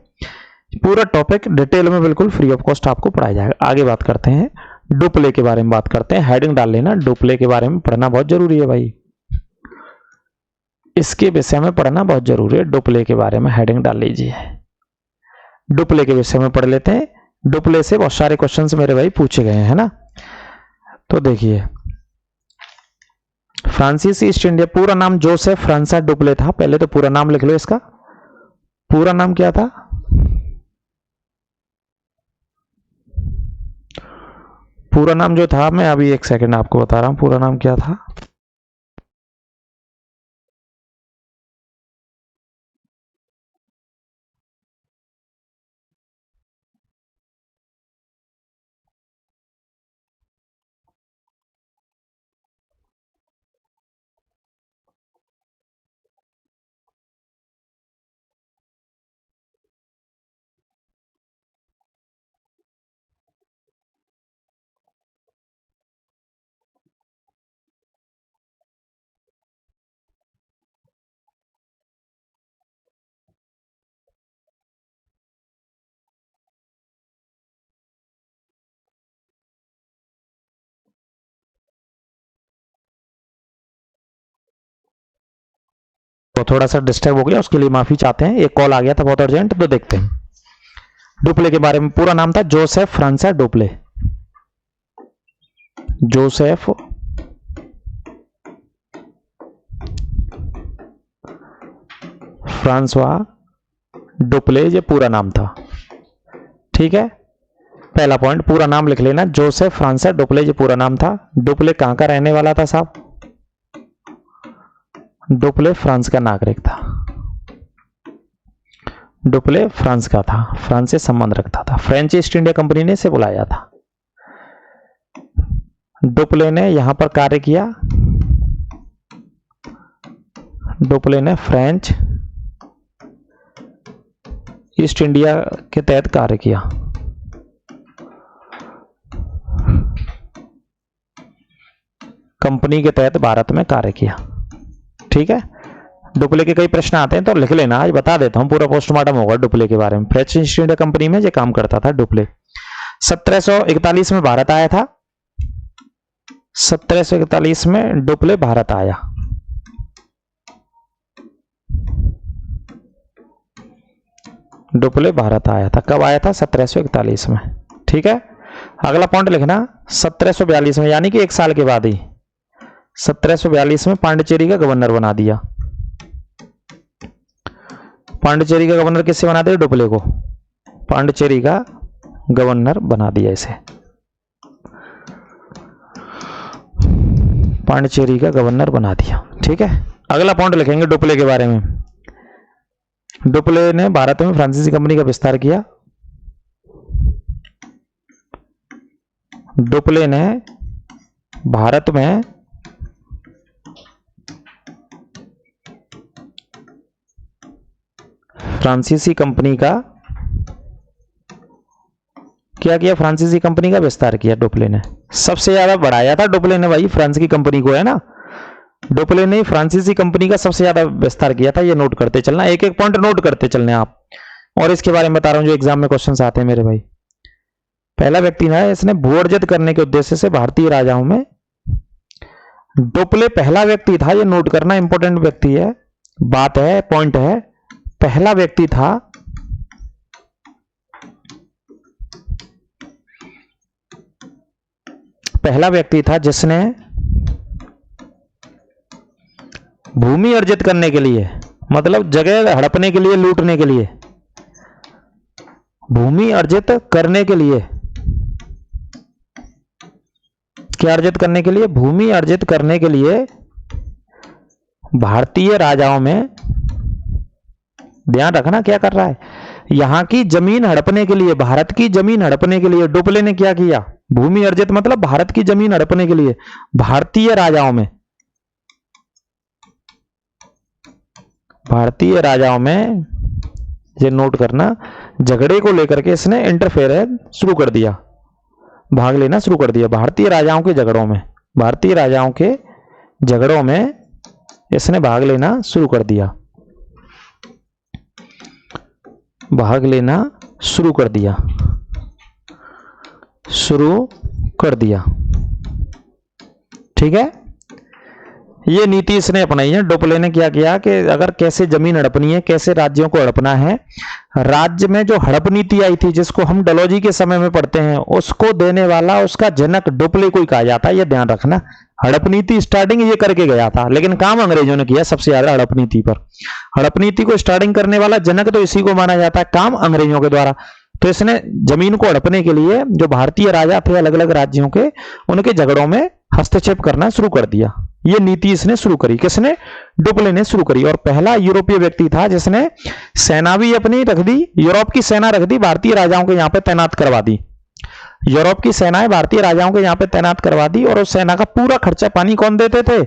पूरा टॉपिक डिटेल में बिल्कुल फ्री ऑफ कॉस्ट आपको पढ़ाया जाएगा। आगे बात करते हैं डुप्ले के बारे में, बात करते हैं, हेडिंग डाल लेना, डुप्ले के बारे में पढ़ना बहुत जरूरी है भाई, इसके विषय में पढ़ना बहुत जरूरी है। डुप्ले के बारे में हेडिंग डाल लीजिए, डुप्ले के विषय में पढ़ लेते हैं। डुप्ले से बहुत सारे क्वेश्चंस मेरे भाई पूछे गए हैं, है ना। तो देखिए, फ्रांसीसी ईस्ट इंडिया, पूरा नाम जोसेफ फ्रांसा डुप्ले था। पहले तो पूरा नाम लिख लो, इसका पूरा नाम क्या था? पूरा नाम जो था, मैं अभी एक सेकंड आपको बता रहा हूं पूरा नाम क्या था। तो थोड़ा सा डिस्टर्ब हो गया, उसके लिए माफी चाहते हैं, एक कॉल आ गया था बहुत अर्जेंट। तो देखते हैं डुप्ले के बारे में। पूरा नाम था Joseph François Dupleix, Joseph François Dupleix, ये पूरा नाम था, ठीक है। पहला पॉइंट, पूरा नाम लिख लेना, जोसेफ फ्रांसा डुप्ले, ये पूरा नाम था। डुप्ले कहां का रहने वाला था साहब? डुप्ले फ्रांस का नागरिक था, डुप्ले फ्रांस का था, फ्रांस से संबंध रखता था। फ्रेंच ईस्ट इंडिया कंपनी ने इसे बुलाया था। डुप्ले ने यहां पर कार्य किया, डुप्ले ने फ्रेंच ईस्ट इंडिया के तहत कार्य किया। कंपनी के तहत भारत में कार्य किया, ठीक है। डुप्ले के कई प्रश्न आते हैं तो लिख लेना, आज बता देता हूं, पूरा पोस्टमार्टम होगा डुप्ले के बारे में। फ्रेंच ईस्ट इंडिया कंपनी में ये काम करता था डुप्ले। 1741 में भारत आया था, 1741 में डुप्ले भारत आया। डुप्ले भारत आया था। कब आया था? 1741 में। ठीक है, अगला पॉइंट लिखना 1742 में, यानी कि 1 साल के बाद ही 1742 में पांडिचेरी का गवर्नर बना दिया। पांडिचेरी का गवर्नर किससे बना दिया? डुप्ले को पांडिचेरी का गवर्नर बना दिया इसे। पांडिचेरी का गवर्नर बना दिया। ठीक है, अगला पॉइंट लिखेंगे डुप्ले के बारे में। डुप्ले ने भारत में फ्रांसीसी कंपनी का विस्तार किया। डुप्ले ने भारत में फ्रांसीसी कंपनी का क्या किया? फ्रांसीसी कंपनी का विस्तार किया डुप्ले ने। सबसे ज्यादा बढ़ाया था डुप्ले ने भाई फ्रांस की कंपनी को, है ना। डुप्ले ने फ्रांसीसी कंपनी का सबसे ज्यादा विस्तार किया था। ये नोट करते चलना, एक एक पॉइंट नोट करते चलने आप। और इसके बारे में बता रहा हूं जो एग्जाम में क्वेश्चंस आते हैं मेरे भाई। पहला व्यक्ति है, इसने भू अर्जित करने के उद्देश्य से भारतीय राजाओं में, डुप्ले पहला व्यक्ति था। ये नोट करना, इंपॉर्टेंट व्यक्ति है, बात है, पॉइंट है। पहला व्यक्ति था जिसने भूमि अर्जित करने के लिए, मतलब जगह हड़पने के लिए, लूटने के लिए, भूमि अर्जित करने के लिए, क्या अर्जित करने के लिए? भूमि अर्जित करने के लिए भारतीय राजाओं में, ध्यान रखना क्या कर रहा है, यहां की जमीन हड़पने के लिए, भारत की जमीन हड़पने के लिए डुप्ले ने क्या किया? भूमि अर्जित मतलब भारत की जमीन हड़पने के लिए भारतीय राजाओं में, भारतीय राजाओं में, ये नोट करना, झगड़े को लेकर के इसने इंटरफेरेंस शुरू कर दिया, भाग लेना शुरू कर दिया भारतीय राजाओं के झगड़ों में। भारतीय राजाओं के झगड़ों में इसने भाग लेना शुरू कर दिया, भाग लेना शुरू कर दिया, शुरू कर दिया। ठीक है, ये नीति इसने अपनाई है। डुप्ले ने क्या किया कि अगर कैसे जमीन हड़पनी है, कैसे राज्यों को हड़पना है, राज्य में जो हड़प नीति आई थी जिसको हम डलहौजी के समय में पढ़ते हैं, उसको देने वाला, उसका जनक डुप्ले को ही कहा जाता है। ये ध्यान रखना, हड़प नीति स्टार्टिंग ये करके गया था, लेकिन काम अंग्रेजों ने किया सबसे ज्यादा हड़प नीति पर। हड़प नीति को स्टार्टिंग करने वाला जनक तो इसी को माना जाता है, काम अंग्रेजों के द्वारा। तो इसने जमीन को हड़पने के लिए जो भारतीय राजा थे अलग अलग राज्यों के, उनके झगड़ों में हस्तक्षेप करना शुरू कर दिया। ये नीति इसने शुरू करी। किसने? डुप्ले ने शुरू करी। और पहला यूरोपीय व्यक्ति था जिसने सेना भी अपनी रख दी, यूरोप की सेना रख दी, भारतीय राजाओं के यहां पे तैनात करवा दी। यूरोप की सेनाएं भारतीय राजाओं के यहां पे तैनात करवा दी, और उस सेना का पूरा खर्चा पानी कौन देते थे?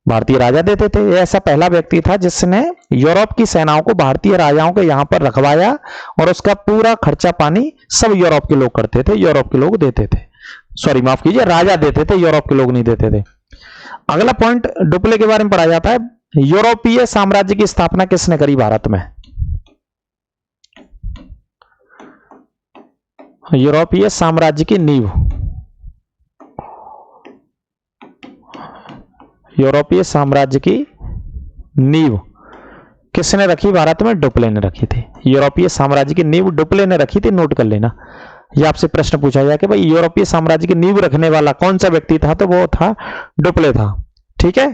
भारतीय राजा देते थे। ऐसा पहला व्यक्ति था जिसने यूरोप की सेनाओं को भारतीय राजाओं के यहां पर रखवाया, और उसका पूरा खर्चा पानी सब यूरोप के लोग करते थे, यूरोप के लोग देते थे। सॉरी, माफ कीजिए, राजा देते थे, यूरोप के लोग नहीं देते थे। अगला पॉइंट डुप्ले के बारे में पढ़ा जाता है, यूरोपीय साम्राज्य की स्थापना किसने करी भारत में? यूरोपीय साम्राज्य की नींव, यूरोपीय साम्राज्य की नींव किसने रखी भारत में? डुप्ले ने रखी थी। यूरोपीय साम्राज्य की नींव डुप्ले ने रखी थी, नोट कर लेना। यह आपसे प्रश्न पूछा जाए कि भाई यूरोपीय साम्राज्य की नींव रखने वाला कौन सा व्यक्ति था, तो वो था डुप्ले था। ठीक है,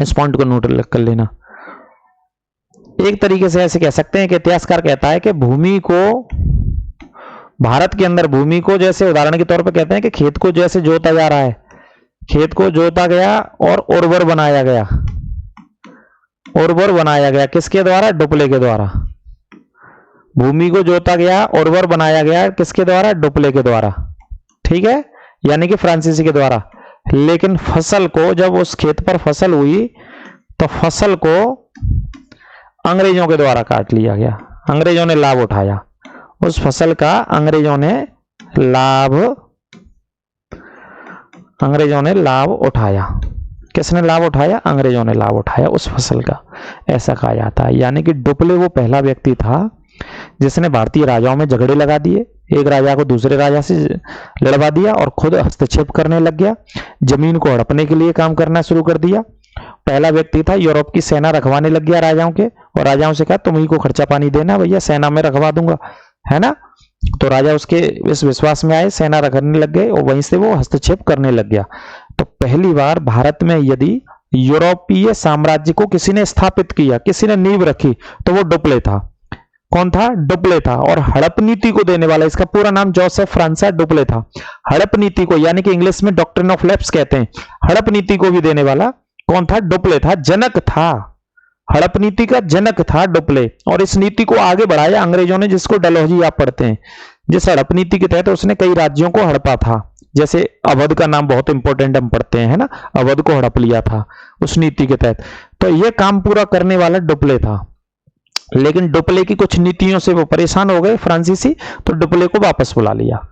इस पॉइंट को नोट कर लेना। एक तरीके से ऐसे कह सकते हैं कि इतिहासकार कहता है कि भूमि को, भारत के अंदर भूमि को, जैसे उदाहरण के तौर पर कहते हैं कि खेत को जैसे जोता जा रहा है, खेत को जोता गया और उर्वर बनाया गया, उर्वर बनाया गया किसके द्वारा? डुप्ले के द्वारा। भूमि को जोता गया, उर्वर बनाया गया किसके द्वारा? डुप्ले के द्वारा। ठीक है, यानी कि फ्रांसीसी के द्वारा। लेकिन फसल को, जब उस खेत पर फसल हुई तो फसल को अंग्रेजों के द्वारा काट लिया गया, अंग्रेजों ने लाभ उठाया उस फसल का, अंग्रेजों ने लाभ उठाया। किसने लाभ उठाया? अंग्रेजों ने लाभ उठाया उस फसल का, ऐसा कहा जाता है। यानी कि डुप्ले वो पहला व्यक्ति था जिसने भारतीय राजाओं में झगड़े लगा दिए, एक राजा को दूसरे राजा से लड़वा दिया और खुद हस्तक्षेप करने लग गया, जमीन को हड़पने के लिए काम करना शुरू कर दिया। पहला व्यक्ति था, यूरोप की सेना रखवाने लग गया राजाओं के, और राजाओं से कहा तुम ही को खर्चा पानी देना भैया, सेना में रखवा दूंगा, है ना। तो राजा उसके इस विश्वास में आए, सेना रखने लग गए और वहीं से वो हस्तक्षेप करने लग गया। तो पहली बार भारत में यदि यूरोपीय साम्राज्य को किसी ने स्थापित किया, किसी ने नींव रखी, तो वो डुप्ले था। कौन था? डुप्ले था। और हड़प नीति को देने वाला, इसका पूरा नाम जोसेफ फ्रांसिस डुप्ले था। हड़प नीति को, यानी कि इंग्लिश में डॉक्ट्रिन ऑफ लैप्स कहते हैं, हड़प नीति को भी देने वाला कौन था? डुप्ले था, जनक था। हड़प नीति का जनक था डुप्ले। और इस नीति को आगे बढ़ाया अंग्रेजों ने, जिसको डलहौजी आप पढ़ते हैं। जिस हड़प नीति के तहत उसने कई राज्यों को हड़पा था, जैसे अवध का नाम बहुत इंपॉर्टेंट हम पढ़ते हैं, है ना, अवध को हड़प लिया था उस नीति के तहत। तो यह काम पूरा करने वाला डुप्ले था। लेकिन डुप्ले की कुछ नीतियों से वो परेशान हो गए फ्रांसीसी, तो डुप्ले को वापस बुला लिया।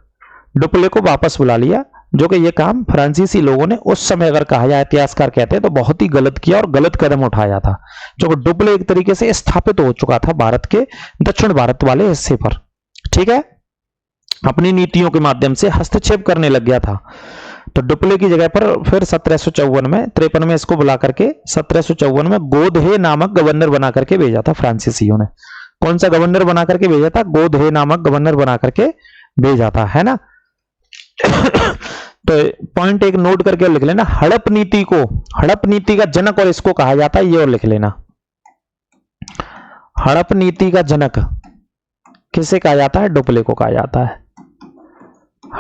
डुप्ले को वापस बुला लिया, जो कि ये काम फ्रांसीसी लोगों ने उस समय अगर कहा जाए, इतिहासकार कहते हैं, तो बहुत ही गलत किया और गलत कदम उठाया था। जो डुप्ले एक तरीके से स्थापित हो चुका था भारत के दक्षिण भारत वाले हिस्से पर, ठीक है, अपनी नीतियों के माध्यम से हस्तक्षेप करने लग गया था। तो डुप्ले की जगह पर फिर 1753 में इसको बुला करके 1754 में गोदहे नामक गवर्नर बना करके भेजा था फ्रांसीसियों ने। कौन सा गवर्नर बना करके भेजा था? गोदहे नामक गवर्नर बना करके भेजा था, है ना। तो पॉइंट एक नोट करके लिख लेना, हड़प नीति को, हड़प नीति का जनक और इसको कहा जाता है, ये और लिख लेना। हड़प नीति का जनक किसे कहा जाता है? डुप्ले को कहा जाता है।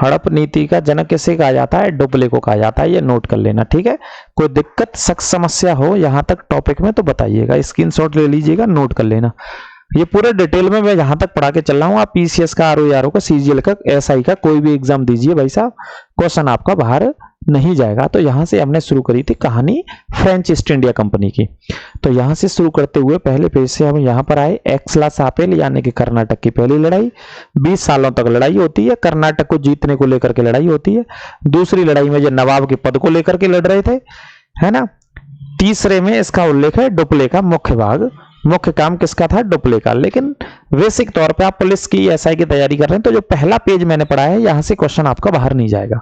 हड़प नीति का जनक किसे कहा जाता है? डुप्ले को कहा जाता है, ये नोट कर लेना, ठीक है। कोई दिक्कत शक समस्या हो यहां तक टॉपिक में तो बताइएगा, स्क्रीनशॉट ले लीजिएगा, नोट कर लेना। ये पूरे डिटेल में मैं जहां तक पढ़ा के चल रहा हूं, आप पीसीएस का, आरओ का, सीजीएल का, एसआई का कोई भी एग्जाम दीजिए भाई साहब, क्वेश्चन आपका बाहर नहीं जाएगा। तो यहां से हमने शुरू करी थी कहानी फ्रेंच ईस्ट इंडिया कंपनी की। तो यहां से शुरू करते हुए पहले पेज से हम यहां पर आए, एक्सला-सापेल यानी कि कर्नाटक की पहली लड़ाई। 20 सालों तक लड़ाई होती है, कर्नाटक को जीतने को लेकर के लड़ाई होती है। दूसरी लड़ाई में जो नवाब के पद को लेकर के लड़ रहे थे, है ना। तीसरे में इसका उल्लेख है डुप्ले का मुख्य भाग, मुख्य काम किसका था? डुप्ले का। लेकिन बेसिक तौर पे आप पुलिस की, एसआई की तैयारी कर रहे हैं, तो जो पहला पेज मैंने पढ़ा है, यहां से क्वेश्चन आपका बाहर नहीं जाएगा।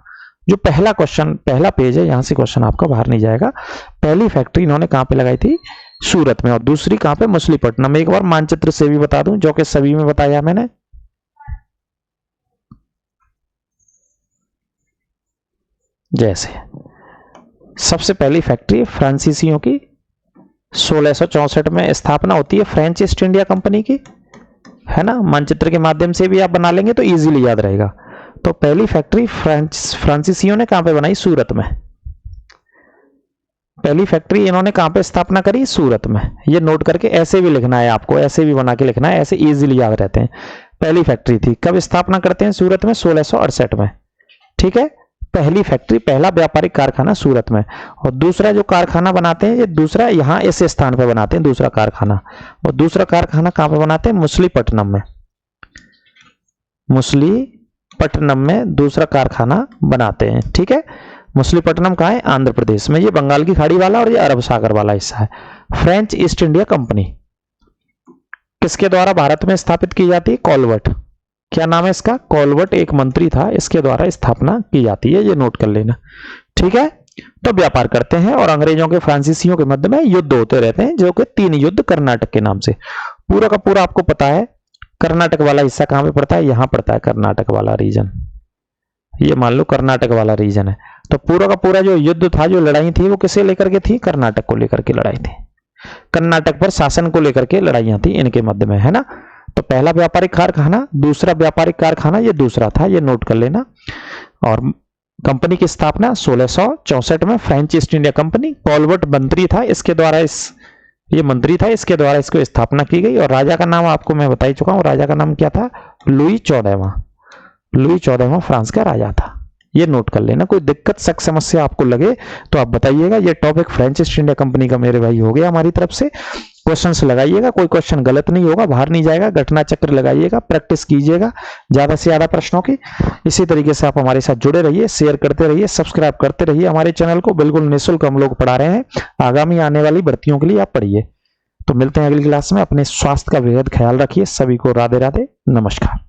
जो पहला क्वेश्चन, पहला पेज है, यहां से क्वेश्चन आपका बाहर नहीं जाएगा। पहली फैक्ट्री इन्होंने कहां पे लगाई थी? सूरत में। और दूसरी कहां पे? मछलीपट्टनम में। एक बार मानचित्र से भी बता दूं, जो कि सभी में बताया मैंने। जैसे सबसे पहली फैक्ट्री फ्रांसीसियों की 1664 में स्थापना होती है, फ्रेंच ईस्ट इंडिया कंपनी की, है ना। मानचित्र के माध्यम से भी आप बना लेंगे तो इजीली याद रहेगा। तो पहली फैक्ट्री फ्रांसीसियों ने कहां पे बनाई? सूरत में। पहली फैक्ट्री इन्होंने कहां पे स्थापना करी? सूरत में। ये नोट करके ऐसे भी लिखना है आपको, ऐसे भी बना के लिखना है, ऐसे इजीली याद रहते हैं। पहली फैक्ट्री थी, कब स्थापना करते हैं? सूरत में 1668 में, ठीक है। पहली फैक्ट्री, पहला व्यापारिक कारखाना सूरत में। और दूसरा जो कारखाना बनाते हैं, ये दूसरा यहां इस स्थान पे बनाते हैं, दूसरा कारखाना। और दूसरा कारखाना कहां पे बनाते हैं? मछलीपट्टनम में। मछलीपट्टनम में दूसरा कारखाना बनाते हैं, ठीक है। मछलीपट्टनम कहां है? आंध्र प्रदेश में। ये बंगाल की खाड़ी वाला और ये अरब सागर वाला हिस्सा है। फ्रेंच ईस्ट इंडिया कंपनी किसके द्वारा भारत में स्थापित की जाती है? कॉलवर्ट। क्या नाम है इसका? कॉलवर्ट एक मंत्री था, इसके द्वारा स्थापना की जाती है, ये नोट कर लेना, ठीक है। तो व्यापार करते हैं और अंग्रेजों के, फ्रांसीसियों के मध्य में युद्ध होते रहते हैं, जो कि 3 युद्ध कर्नाटक के नाम से। पूरा का पूरा आपको पता है। कर्नाटक वाला हिस्सा कहां पे पड़ता है? यहां पड़ता है, कर्नाटक वाला रीजन। ये मान लो कर्नाटक वाला रीजन है। तो पूरा का पूरा जो युद्ध था, जो लड़ाई थी, वो किसे लेकर के थी? कर्नाटक को लेकर के लड़ाई थी। कर्नाटक पर शासन को लेकर के लड़ाइयां थी इनके मध्य में, है ना। तो पहला व्यापारिक कारखाना, दूसरा व्यापारिक कारखाना, ये दूसरा था, ये नोट कर लेना। और कंपनी की स्थापना 1664 में, फ्रेंच ईस्ट इंडिया कंपनी। कॉलवर्ट मंत्री था, इसके द्वारा ये मंत्री था, इसके द्वारा इसको स्थापना की गई। और राजा का नाम आपको मैं बता ही चुका हूं, राजा का नाम क्या था? लुई 14वां। लुई 14वां फ्रांस का राजा था, ये नोट कर लेना। कोई दिक्कत शक समस्या आपको लगे तो आप बताइएगा। ये topic French east India company का मेरे भाई हो गया हमारी तरफ से। क्वेश्चंस लगाइएगा, कोई क्वेश्चन गलत नहीं होगा, बाहर नहीं जाएगा। घटना चक्र लगाइएगा, प्रैक्टिस कीजिएगा ज्यादा से ज्यादा प्रश्नों की। इसी तरीके से आप हमारे साथ जुड़े रहिए, शेयर करते रहिए, सब्सक्राइब करते रहिए हमारे चैनल को। बिल्कुल निःशुल्क हम लोग पढ़ा रहे हैं, आगामी आने वाली भर्तियों के लिए आप पढ़िए। तो मिलते हैं अगली क्लास में। अपने स्वास्थ्य का बेहद ख्याल रखिए। सभी को राधे राधे, नमस्कार।